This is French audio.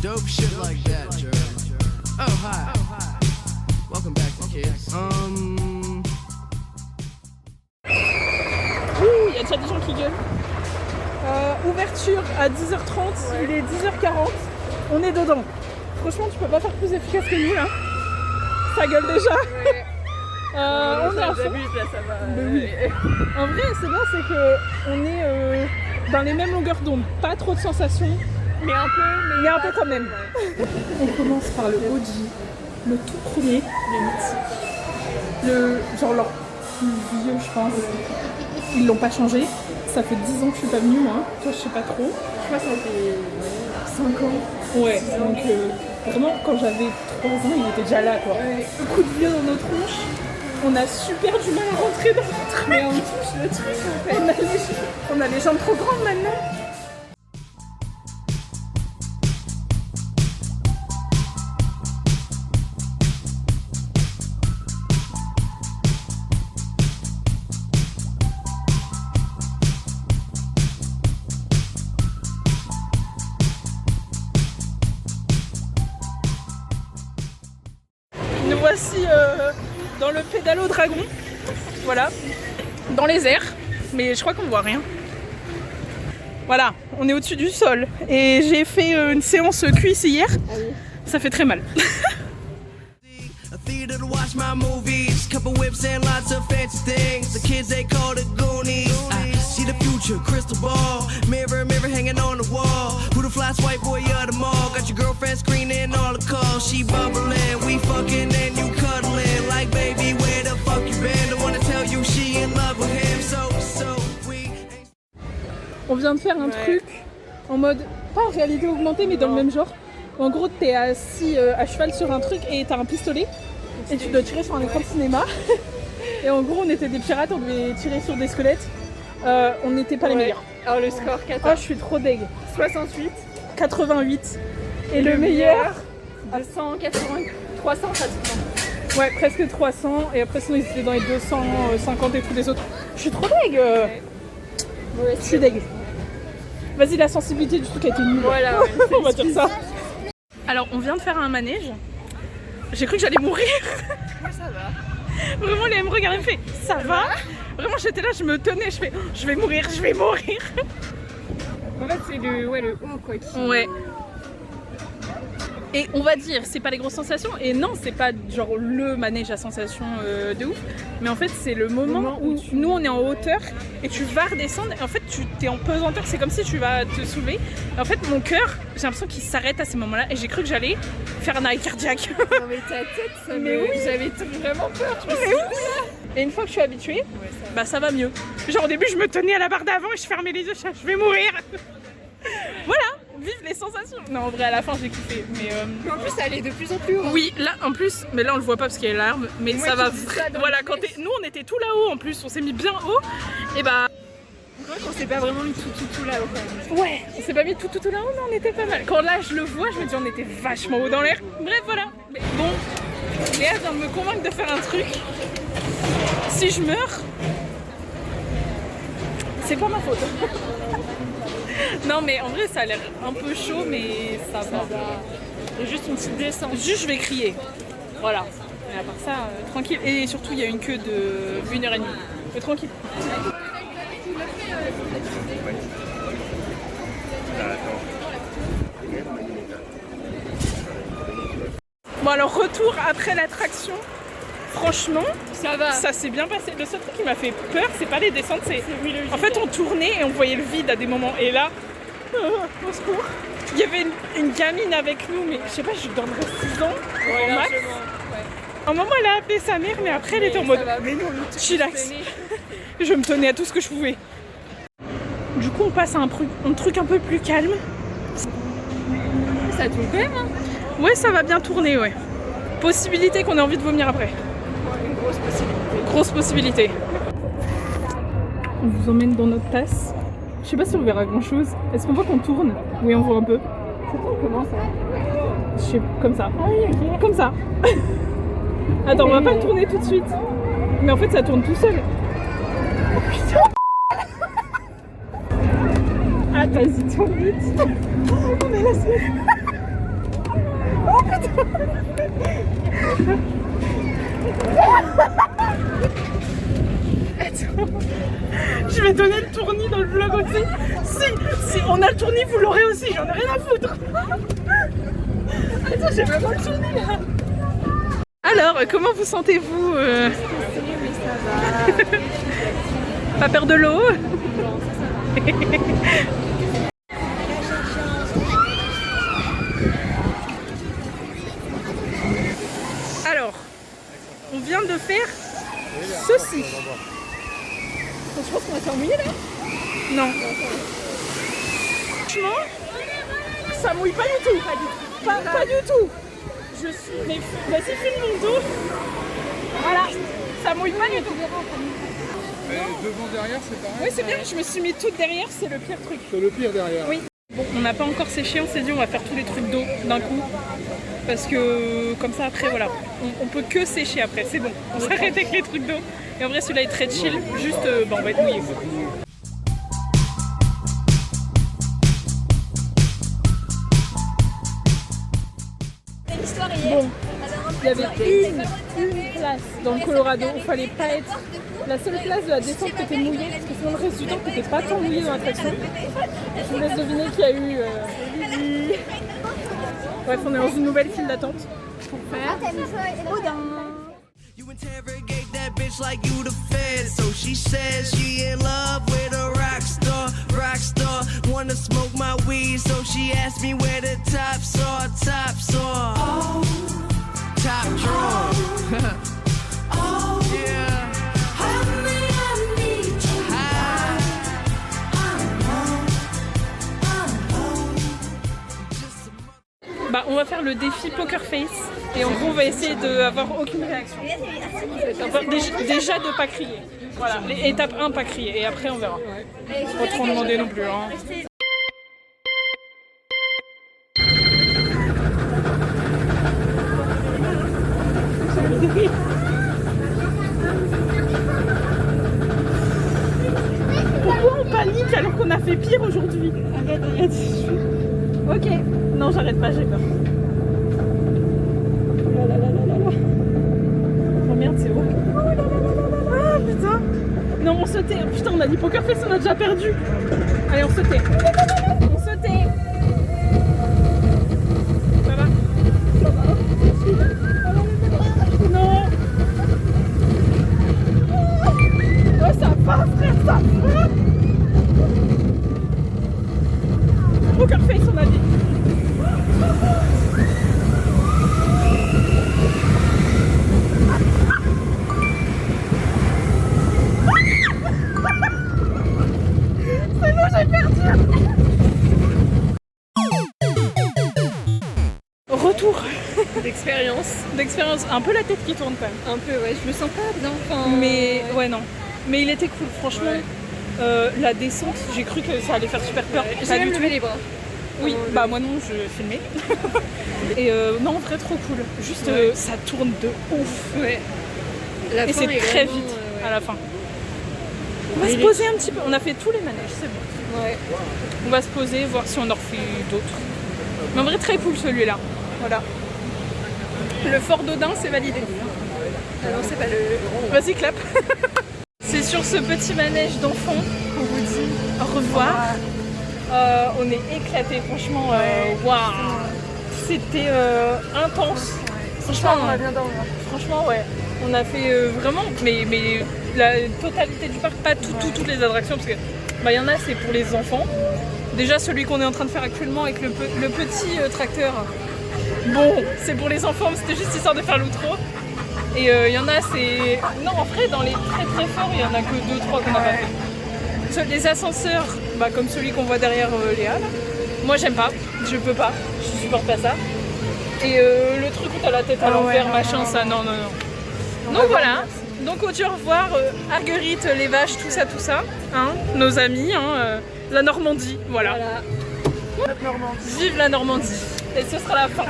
dope shit like that, Jeremy. Oh, hi. Welcome back to Kids. Ouh, il y a déjà des gens qui gueulent. Ouverture à 10h30, il est 10h40. On est dedans. Franchement, tu peux pas faire plus efficace que nous là. Ça gueule déjà. Ouais. On est à fond. Là, ça va. Oui. En vrai, c'est bien, c'est que on est dans les mêmes longueurs d'onde. Pas trop de sensations, Mais un peu, mais un peu quand même. On commence par le OG, le tout premier, le genre leur plus vieux, je pense. Ils l'ont pas changé. Ça fait 10 ans que je suis pas venue, moi. Toi, je sais pas trop. Je crois que ça fait 5 ans. Ouais, donc vraiment, quand j'avais 3 ans, il était déjà là, quoi. Ouais. Le coup de vieux dans nos tronches. On a super du mal à rentrer dans le truc. Mais on touche le truc en fait. On a les jambes trop grandes maintenant. Nous voici dans le pédalo dragon, voilà, dans les airs, mais je crois qu'on voit rien. Voilà, on est au-dessus du sol et j'ai fait une séance cuisse hier, ça fait très mal. A theater to watch my movies, couple whips and lots of fancy things. The kids they call the Goonies. I see the future, crystal ball, mirror, mirror hanging on the wall. Who the flyest white boy of them all? Got your girlfriend screening all the calls. She bubbling, we fucking and you cuddling. Like baby, where the fuck you been? Don't wanna tell you she in love with him. So we. On vient de faire un truc en mode, pas en réalité augmentée, mais dans le même genre. En gros, t'es assis à cheval sur un truc et t'as un pistolet et tu dois tirer sur un écran de cinéma. Et en gros, on était des pirates, on devait tirer sur des squelettes. On n'était pas les meilleurs. Alors le score 14. Oh, je suis trop deg. 68. 88. Et le meilleur 280. 300 pratiquement. ouais, presque 300. Et après, sinon, ils étaient dans les 250 et tous les autres. Je suis trop deg. Ouais, Je suis deg. Vas-y, la sensibilité du truc a été nulle. Voilà, ouais, on va dire ça. Alors, on vient de faire un manège. J'ai cru que j'allais mourir. Moi ça va. Vraiment, Léa me regarde et me fait ça va. Vraiment, j'étais là, je me tenais, je fais je vais mourir, je vais mourir. En fait c'est le haut quoi qui... Ouais. Et on va dire, c'est pas les grosses sensations. Et non, c'est pas genre le manège à sensation de ouf. Mais en fait, c'est le moment où nous on est en hauteur et tu vas redescendre. Et en fait, tu t'es en pesanteur. C'est comme si tu vas te soulever. Et en fait, mon cœur, j'ai l'impression qu'il s'arrête à ces moments-là. Et j'ai cru que j'allais faire un arrêt cardiaque. Non mais ta tête, ça Mais me... oui. J'avais vraiment peur. Je me suis Mais oui. Et une fois que je suis habituée, bah ça va mieux. Genre au début, je me tenais à la barre d'avant et je fermais les yeux. Je vais mourir. Voilà. Vive les sensations. Non, en vrai, à la fin, j'ai kiffé. Mais en plus, ça allait de plus en plus haut. oui, là, en plus, mais là, on le voit pas parce qu'il y a l'arbre. Mais Moi, ça tu va. dis ça dans Voilà, le quand texte. nous, on était tout là-haut. En plus, on s'est mis bien haut. Et bah, Moi, on s'est pas vraiment mis tout là-haut quand même. ouais, on s'est pas mis tout là-haut, mais on était pas mal. Quand là, je le vois, je me dis, on était vachement haut dans l'air. Bref, voilà. Mais bon, Léa vient de me convaincre de faire un truc. Si je meurs, c'est pas ma faute. Non, mais en vrai, ça a l'air un peu chaud, mais ça va. Et juste une petite descente. Juste, je vais crier. Voilà. Mais à part ça, tranquille. Et surtout, il y a une queue de 1h30. Mais tranquille. Bon, alors, retour après l'attraction. Franchement, Ça va. ça s'est bien passé. Le seul truc qui m'a fait peur, c'est pas les descentes, c'est... En fait, on tournait et on voyait le vide à des moments. Et là, au secours. Il y avait une gamine avec nous, mais je sais pas, je donnerais 6 ans au max. À un moment, elle a appelé sa mère, mais après, elle était en mode chillax. Je me tenais à tout ce que je pouvais. Du coup, on passe à un truc un peu plus calme. Ça tourne quand même, hein. Ouais, ça va bien tourner, ouais. Possibilité qu'on ait envie de vomir après. Une grosse possibilité. Grosse possibilité. On vous emmène dans notre tasse. Je sais pas si on verra grand chose. Est-ce qu'on voit qu'on tourne? Oui, on voit un peu. C'est quoi, comment ça? Je sais, comme ça. Comme ça. Attends, on va pas le tourner tout de suite. Mais en fait, ça tourne tout seul. Oh putain. Ah, vas-y, tourne vite. Oh, mais là, c'est... Attends. Je vais donner le tournis dans le vlog aussi. Si on a le tournis, vous l'aurez aussi, j'en ai rien à foutre. Attends, j'ai vraiment le tournis là. Alors, comment vous sentez-vous Mais ça va. Pas peur de l'eau? Bon, ça va. Alors, on vient de faire ceci. Je pense qu'on va se faire mouiller là. Non. Franchement, ça mouille pas du tout. Pas du tout. Je suis. Mais vas-y, filme mon dos. Voilà, ça mouille pas du tout. Mais devant, derrière, c'est pareil. Oui, c'est bien, je me suis mis toute derrière, c'est le pire truc. C'est le pire derrière. Oui. Bon, on n'a pas encore séché, on s'est dit on va faire tous les trucs d'eau d'un coup. Parce que comme ça après voilà, on peut que sécher après, c'est bon. On s'arrête avec les trucs d'eau. Et en vrai celui-là est très chill, juste on va être mouillé. Bon, il y avait une place dans le Colorado où il fallait pas être. La seule place de la descente qui était mouillée, parce que sinon le reste du temps t'étais pas tant mouillé dans l'attraction. Je vous laisse deviner qu'il y a eu Lily. Bref, on est dans une nouvelle file d'attente pour faire Baudin. You interrogate that bitch like you the fed. So she says she in love with a rock star. Wanna smoke my weed, so she asked me where the tops are. Oh, top drawer. Oh, yeah. Honey, I need you. Bah, on va faire le défi Poker Face et en gros on va essayer d'avoir aucune réaction. Déjà de pas crier. Voilà, étape 1 pas crier et après on verra. Pas trop en demander non plus. Hein. Pourquoi on panique alors qu'on a fait pire aujourd'hui? Arrête. Ok, non j'arrête pas, j'ai peur. Oh merde, c'est haut. Oh là là là là là. Ah putain. Non, on sautait. Putain, on a dit Poker Face, on a déjà perdu. Allez, on sautait. On sautait. Ça va? Ça va. Non. Oh, ça va, frère, ça va. Poker Face, on a dit. C'est bon, j'ai perdu. Retour d'expérience. Un peu la tête qui tourne quand même. Un peu, ouais, je me sens pas bien. Enfin, Mais ouais, non. Mais il était cool, franchement. Ouais. La descente, j'ai cru que ça allait faire super peur. J'ai Pas même du tout. levé les bras. Oui, bah moi non, je filmais. Et non, en vrai, trop cool. Juste, ça tourne de ouf. Ouais. La Et fin c'est est très vraiment, vite ouais. à la fin. On va se poser un petit peu. On a fait tous les manèges, c'est bon. Ouais. On va se poser, voir si on en refait d'autres. Mais en vrai, très cool celui-là. Voilà. Le Fort d'Odin, c'est validé. Ah non, c'est pas le. Vas-y, clap. C'est sur ce petit manège d'enfants qu'on vous dit au revoir. On est éclatés, franchement. Waouh. C'était intense. Franchement, on a bien dormi. franchement, ouais. On a fait vraiment, mais la totalité du parc, pas toutes les attractions, parce que bah, y en a, c'est pour les enfants. Déjà, celui qu'on est en train de faire actuellement avec le petit tracteur. Bon, c'est pour les enfants, mais c'était juste histoire de faire l'outro. Et il y en a, c'est... Non, en vrai, dans les très très forts, il y en a que 2-3 qu'on n'a pas fait. Les ascenseurs, bah, comme celui qu'on voit derrière Léa, là. Moi, j'aime pas, je peux pas, je supporte pas ça. Et le truc où t'as la tête à l'envers, machin, ça, non. Donc voilà, donc au revoir, Arguerite, les vaches, tout ça, hein, nos amis, hein, la Normandie, voilà. Vive la Normandie. Et ce sera la fin.